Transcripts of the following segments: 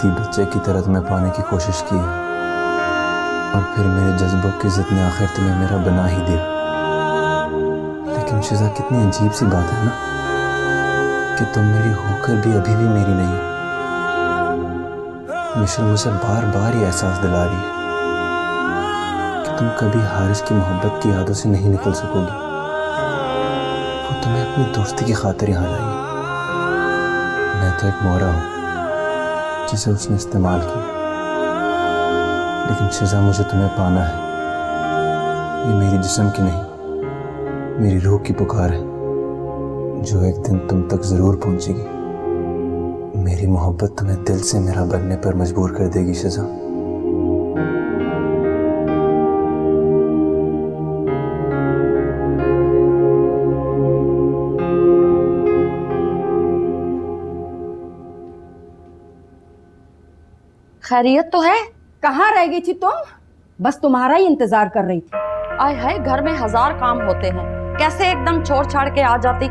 किसी बच्चे की तरह तुम्हें पाने की कोशिश की है और फिर मेरे जज्बों की जिद ने आखिर तुम्हें मेरा बना ही दिया। लेकिन शिजा, कितनी अजीब सी बात है ना कि तुम मेरी होकर भी अभी भी मेरी नहीं हो। मिशेल मुझे बार बार ये एहसास दिला रही है कि तुम कभी हारिस की मोहब्बत की यादों से नहीं निकल सकोगी। वो तुम्हें अपनी दोस्ती की खातिर यहाँ लाई है। मैं तो एक मोहरा हूँ जिसे उसने इस्तेमाल किया। लेकिन शिजा, मुझे तुम्हें पाना है। ये मेरी जिस्म की नहीं, मेरी रूह की पुकार है जो एक दिन तुम तक जरूर पहुंचेगी। मेरी मोहब्बत तुम्हें दिल से मेरा बनने पर मजबूर कर देगी शिजा। खैरियत तो है? कहाँ रह गई थी तुम? बस तुम्हारा ही इंतजार कर रही थी। आय हाय, घर में 1000 काम होते हैं, कैसे एकदम छोड़ छाड़ के आ जाती।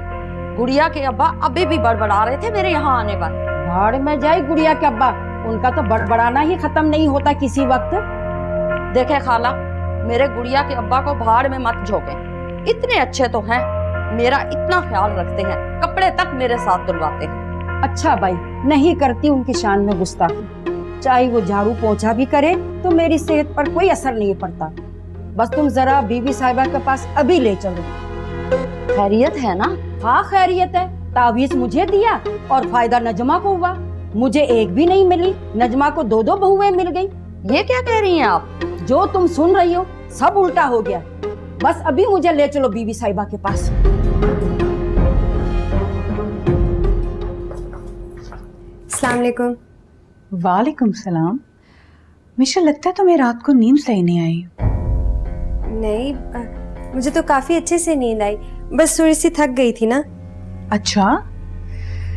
गुड़िया के अब्बा अभी भी बड़बड़ा रहे थे मेरे यहाँ आने पर। भाड़ में जाए गुड़िया के अब्बा, उनका तो बड़बड़ाना ही खत्म नहीं होता किसी वक्त। देखे खाला, मेरे गुड़िया के अब्बा को भाड़ में मत झोंके। इतने अच्छे तो हैं, मेरा इतना ख्याल रखते हैं, कपड़े तक मेरे साथ धुलवाते हैं। अच्छा भाई, नहीं करती उनकी शान में गुस्ताखी। चाहे वो झाड़ू पोछा भी करे तो मेरी सेहत पर कोई असर नहीं पड़ता। बस तुम जरा बीबी साहिबा के पास अभी ले चलो। खैरियत है ना? हाँ खैरियत है। तावीज मुझे दिया और फायदा नजमा को हुआ। मुझे एक भी नहीं मिली, नजमा को 2-2 बहुएं मिल गई। ये क्या कह रही हैं आप? जो तुम सुन रही हो सब उल्टा हो गया। बस अभी मुझे ले चलो बीबी साहिबा के पास। अस्सलाम वालेकुम। वालेकुम सलाम। मुझे लगता है तुम्हें रात को नींद सही नहीं आई। नहीं, मुझे तो काफी अच्छे से नींद आई, बस थोड़ी सी थक गई थी ना। अच्छा,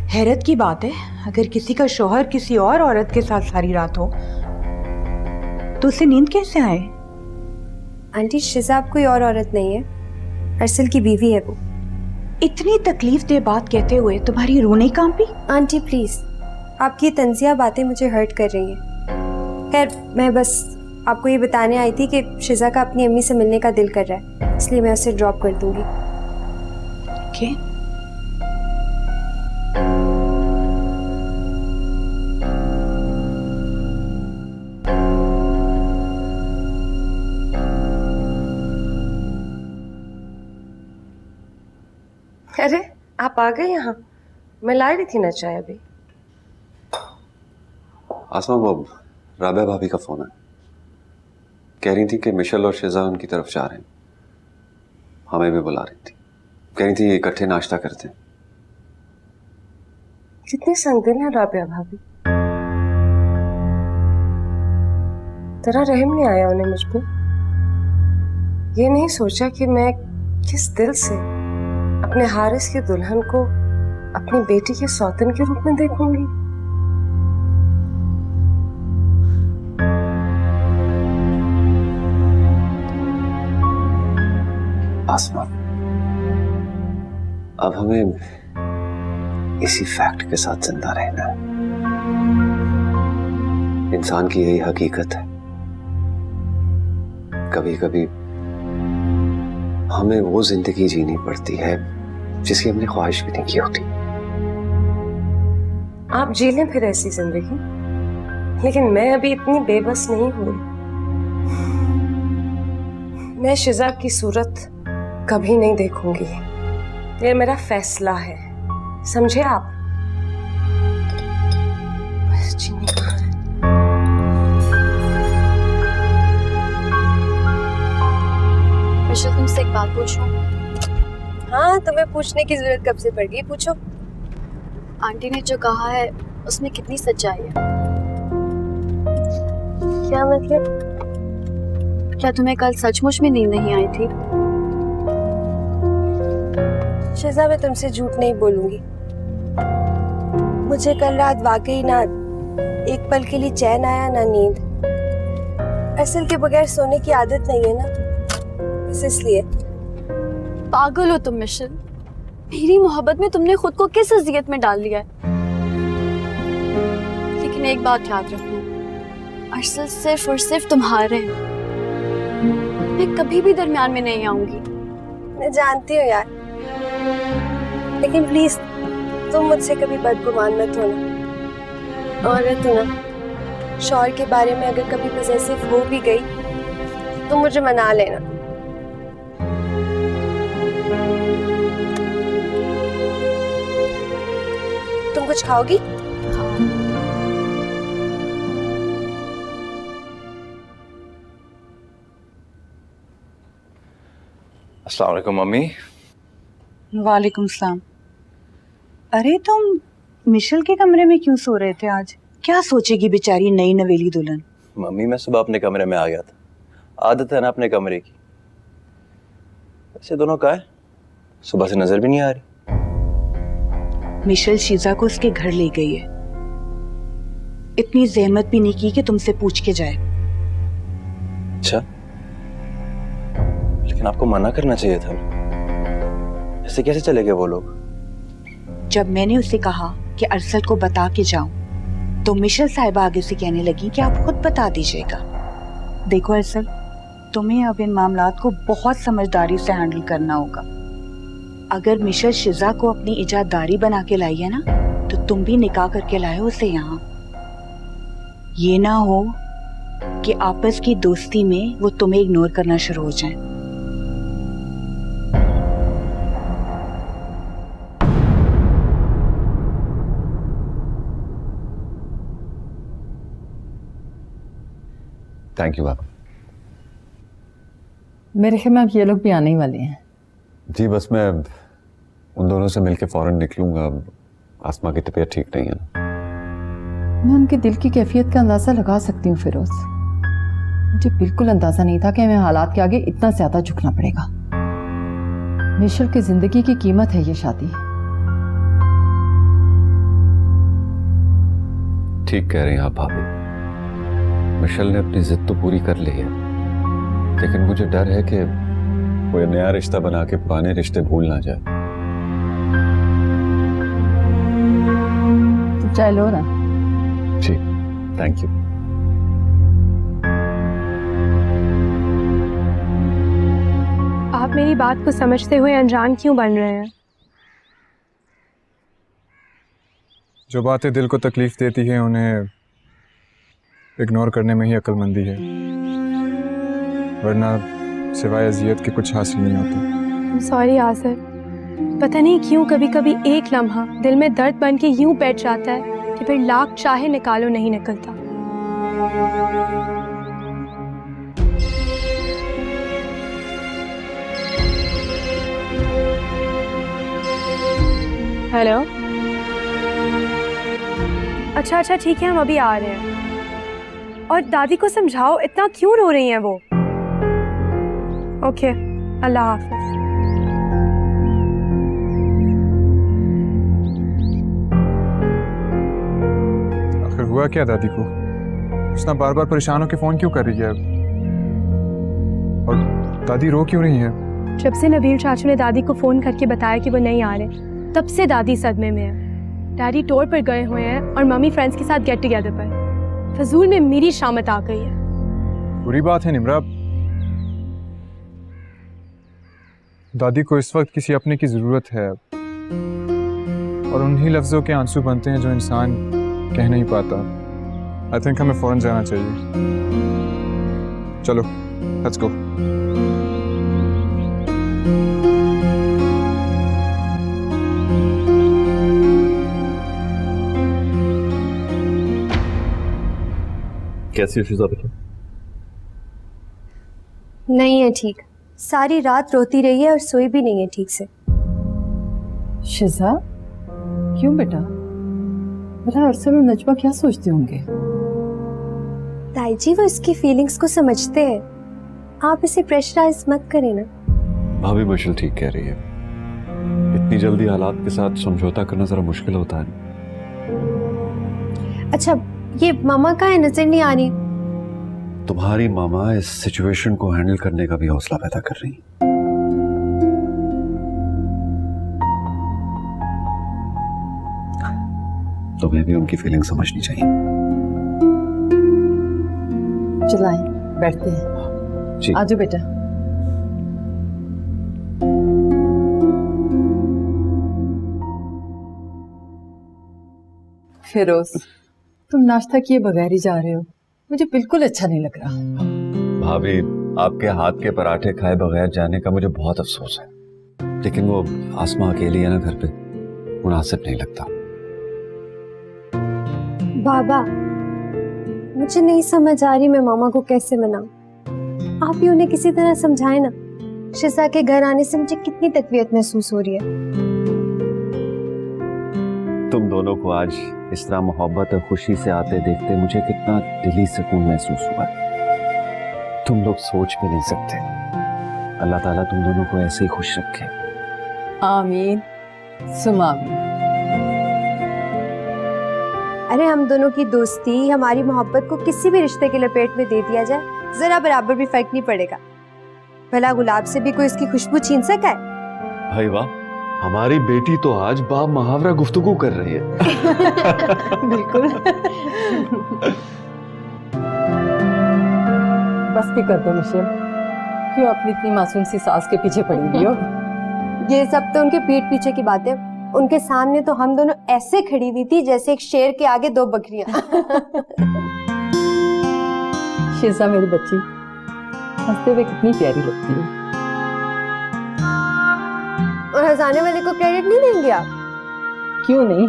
हैरत की बात है, अगर किसी का शौहर किसी और औरत के साथ सारी रात हो तो उसे नींद कैसे आए? आंटी, शिजाब कोई और औरत नहीं है, अरसल की बीवी है वो। इतनी तकलीफ दे बात कहते हुए तुम्हारी रूह नहीं कांपी? आंटी प्लीज, आपकी तंजिया बातें मुझे हर्ट कर रही हैं। खैर, मैं बस आपको ये बताने आई थी कि शिजा का अपनी अम्मी से मिलने का दिल कर रहा है, इसलिए मैं उसे ड्रॉप कर दूंगी। ओके। अरे, आप आ गए यहाँ? मैं ला रही थी ना चाय अभी। आसमा, वो राबिया भाभी का फोन है। कह रही थी कि मिशेल और शिजा उनकी तरफ जा रहे हैं। हमें भी बुला रही थी, कह रही थी इकट्ठे नाश्ता करते हैं। कितनी संगदिल है राबिया भाभी। तेरा रहम नहीं आया उन्हें मुझ पर? ये नहीं सोचा कि मैं किस दिल से अपने हारिस की दुल्हन को अपनी बेटी के सौतन के रूप में देखूंगी। आसमा, अब हमें इसी फैक्ट के साथ जिंदा रहना है। इंसान की यही हकीकत है, कभी कभी हमें वो जिंदगी जीनी पड़ती है जिसकी हमने ख्वाहिश भी नहीं की होती। आप जी लें फिर ऐसी जिंदगी, लेकिन मैं अभी इतनी बेबस नहीं हुई। मैं शिजा की सूरत कभी नहीं देखूंगी, ये मेरा फैसला है, समझे आप? चीनी कहाँ है? मिशेल, तुमसे एक बात पूछूं? हाँ, तुम्हें पूछने की जरूरत कब से पड़ गई, पूछो। आंटी ने जो कहा है उसमें कितनी सच्चाई है? क्या मतलब? क्या तुम्हें कल सचमुच में नींद नहीं आई थी? शिजा, मैं तुमसे झूठ नहीं बोलूंगी। मुझे कल रात वाकई ना एक पल के लिए चैन आया ना नींद। असल के बगैर सोने की आदत नहीं है ना, इसलिए। पागल हो तुम मिशेल, मेरी मोहब्बत में तुमने खुद को किस अजियत में डाल लिया है? लेकिन एक बात याद रखना, अरसल सिर्फ और सिर्फ तुम्हारे हैं। मैं कभी भी दरमियान में नहीं आऊंगी। मैं जानती हूँ यार, लेकिन प्लीज तुम मुझसे कभी बदगुमान मत होना। और तू ना, शौहर के बारे में अगर कभी पॉसेसिव हो भी गई तो मुझे मना लेना। तुम कुछ खाओगी? अस्सलाम वालेकुम मम्मी। वालेकुम सलाम। अरे तुम मिशेल के कमरे में क्यों सो रहे थे आज? क्या सोचेगी बेचारी नई नवेली दुल्हन? मम्मी मैं सुबह अपने कमरे में आ गया था, आदत है ना अपने कमरे की। वैसे दोनों कहाँ है? सुबह से नजर भी नहीं आ रही। मिशेल शीजा को उसके घर ले गई है। इतनी जहमत भी नहीं की कि तुमसे पूछ के जाए। अच्छा, लेकिन आपको मना करना चाहिए था। ऐसे कैसे चले गए वो लोग? जब मैंने उसे कहा कि अरसल को बता के जाऊं, तो मिशेल साहिबा आगे से कहने लगी कि आप खुद बता दीजिएगा। देखो अरसल, तुम्हें अब इन मामलात को बहुत समझदारी से हैंडल करना होगा। अगर मिशेल शिजा को अपनी इजाददारी बना के लाई है ना, तो तुम भी निकाह करके लाए हो उसे यहाँ। ये ना हो कि आपस की दोस्ती में वो तुम्हें इग्नोर करना शुरू हो जाए। थैंक यू बाबा। मेरे ख्याल में अब ये लोग भी आने ही वाले हैं। जी बस मैं उन दोनों से मिलके फौरन निकलूंगा। आसमा की तबीयत ठीक नहीं है ना। मैं उनके दिल की कैफियत का अंदाज़ा लगा सकती हूँ फिरोज। मुझे बिल्कुल अंदाज़ा नहीं था कि हमें हालात के आगे इतना ज़्यादा झुकना पड़ेगा। मिशेल की ज़िंदगी की कीमत है ये शादी। ठीक कह रही हैं आप भाभी। मिशेल ने अपनी जिद तो पूरी कर ली है, लेकिन मुझे डर है कि कोई नया रिश्ता बना के पुराने रिश्ते भूल ना जाए। तो चाय लो ना। जी थैंक यू। आप मेरी बात को समझते हुए अनजान क्यों बन रहे हैं? जो बातें दिल को तकलीफ देती हैं उन्हें इग्नोर करने में ही अक्लमंदी है, वरना सिवाय अजियत के कुछ हासिल नहीं होता। सॉरी आसिर, पता नहीं क्यों कभी कभी एक लम्हा दिल में दर्द बन के यूं बैठ जाता है कि फिर लाख चाहे निकालो नहीं निकलता। हेलो, अच्छा ठीक है, हम अभी आ रहे हैं। और दादी को समझाओ, इतना क्यों रो रही हैं वो? ओके, अल्लाह हाफिज। आखिर हुआ क्या दादी को? उसने बार बार परेशान होकर फोन क्यों कर रही है? और दादी रो क्यों रही है? जब से नबील चाचू ने दादी को फोन करके बताया कि वो नहीं आ रहे, तब से दादी सदमे में है। डैडी टूर पर गए हुए हैं और मम्मी फ्रेंड्स के साथ गेट टुगेदर पर। फजूल में मेरी शामत आ गई है। बुरी बात है निम्रा, दादी को इस वक्त किसी अपने की जरूरत है, और उन्हीं लफ्जों के आंसू बनते हैं जो इंसान कह नहीं पाता। आई थिंक हमें फौरन जाना चाहिए। चलो लेट्स गो। कैसी हो शिजा बेटा? नहीं है ठीक, सारी रात रोती रही है और सोई भी नहीं है ठीक से। शिजा, क्यों बेटा? भला अरसल और नजमा क्या सोचते होंगे? ताई जी, वो इसकी फीलिंग्स को समझते हैं। आप इसे प्रेशराइज मत करें ना। भाभी मिशेल ठीक कह रही है। इतनी जल्दी हालात के साथ समझौता करना जरा मुश्किल होता है। अच्छा, ये मामा का है, नजर नहीं आ रही। तुम्हारी मामा इस सिचुएशन को हैंडल करने का भी हौसला पैदा कर रही है। तुम्हें भी उनकी फीलिंग समझनी चाहिए। चलाएं, बैठते हैं। जी। आजो बेटा। फिरोज, तुम नाश्ता किए बगैर ही जा रहे हो, मुझे बिल्कुल अच्छा नहीं लग रहा। भाभी, आपके हाथ के पराठे खाए बगैर जाने का मुझे बहुत अफसोस है, लेकिन वो आसमा अकेली है ना घर पे, मुनासिब नहीं लगता। बाबा, मुझे नहीं समझ आ रही मैं मामा को कैसे मनाऊं। आप ही उन्हें किसी तरह समझाएं ना। शिजा के घर आने से मुझे कितनी तकलीफ महसूस हो रही है। तुम दोनों को आज इस तरह मोहब्बत और खुशी से आते देखते मुझे कितना दिली सुकून महसूस हुआ। तुम लोग सोच भी नहीं सकते। अल्लाह ताला तुम दोनों को ऐसे ही खुश रखे। आमीन सुम आमीन। अरे हम दोनों की दोस्ती, हमारी मोहब्बत को किसी भी रिश्ते के लपेट में दे दिया जाए, जरा बराबर भी फर्क नहीं पड़ेगा। भला गुलाब से भी कोई इसकी खुशबू छीन सका है? भाई वाह, हमारी बेटी तो आज बा मुहावरा गुफ्तगू कर रही है। बिल्कुल। बस भी कर दो मिशेल, क्यों अपनी इतनी मासूम सी सास के पीछे पड़ी हुई हो? ये सब तो उनके पीठ पीछे की बात है। उनके सामने तो हम दोनों ऐसे खड़ी हुई थी जैसे एक शेर के आगे दो बकरियां। शिजा मेरी बच्ची, हंसते हुए कितनी प्यारी लगती है। और हंसाने वाले को क्रेडिट नहीं देंगे आप? क्यों नहीं?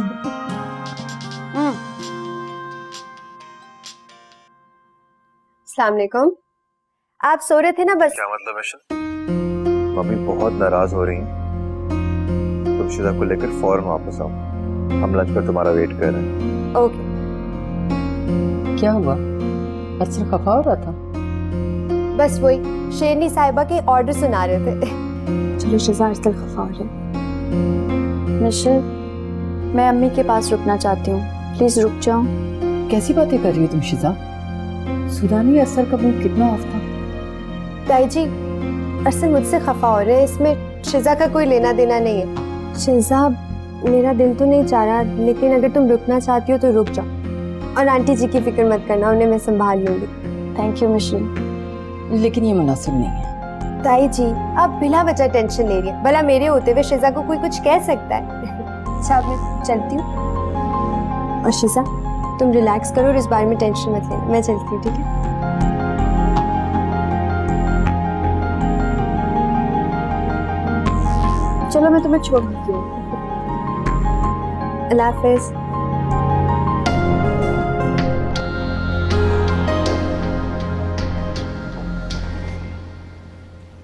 अस्सलाम वालेकुम। आप सो रहे थे ना? बस क्या मतलब है? मम्मी बहुत नाराज हो रही हैं। तुम शिजा को लेकर फौरन वापस आओ, हम लंच पर तुम्हारा वेट कर रहे हैं। ओके। क्या हुआ? अच्छा खफा हो रहा था? बस वही शेरनी साहिबा के ऑर्डर सुना रहे थे। चलो शिजा, अरसल खफा हो रहे। मिशेल, मैं अम्मी के पास रुकना चाहती हूँ, प्लीज रुक जाओ। कैसी बातें कर रही हो तुम शिजा? सुदानी असर का मुंह कितना ऑफ था। ताई जी, अरसल मुझसे खफा हो रहे हैं, इसमें शिजा का कोई लेना देना नहीं है। शिजा, मेरा दिल तो नहीं चाह रहा, लेकिन अगर तुम रुकना चाहती हो तो रुक जाओ। और आंटी जी की फिक्र मत करना, उन्हें मैं संभाल लूंगी। Thank you Michelle. लेकिन ये मुनासिब नहीं है। ताई जी, आप बिना वजह टेंशन ले रही हैं। भला मेरे होते हुए शिजा को कोई कुछ कह सकता है? अच्छा, अब मैं चलती हूँ। और शिजा, तुम रिलैक्स करो और इस बारे में टेंशन मत लेना। मैं चलती हूँ, ठीक है? चलो मैं तुम्हें छोड़ देती हूँ। अल्लाह हाफिज।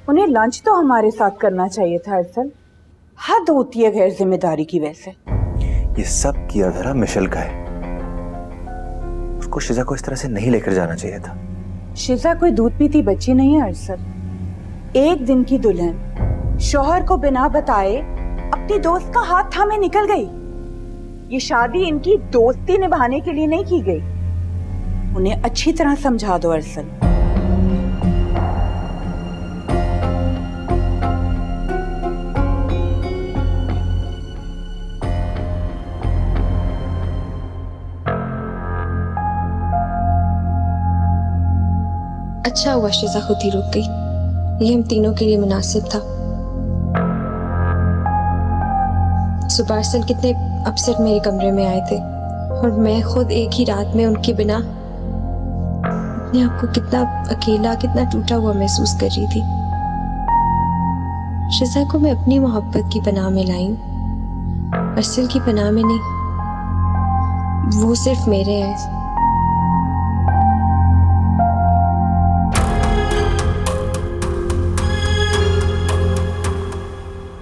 उन्हें लंच तो हमारे साथ करना चाहिए था अरसल। हद होती है गैर जिम्मेदारी की वजह से। ये सब किया धरा मिशेल का है। उसको शिजा को इस तरह से नहीं लेकर जाना चाहिए था। शिजा कोई दूध पीती बच्ची नहीं है अरसल। एक दिन की दुल्हन शौहर को बिना बताए अपनी दोस्त का हाथ थामे निकल गई। ये शादी इनकी दोस्ती निभाने के लिए नहीं की गई। उन्हें अच्छी तरह समझा दो अरसल। अच्छा हुआ शिजा खुद ही रुक गई। ये हम तीनों के लिए मुनासिब था। सुबह अरसल कितने अपसेट मेरे कमरे में आए थे, और मैं खुद एक ही रात में उनके बिना अपने आप को कितना अकेला, कितना टूटा हुआ महसूस कर रही थी। शिजा को मैं अपनी मोहब्बत की पनाह में लाई हूं, अरसल की पनाह में नहीं। वो सिर्फ मेरे हैं,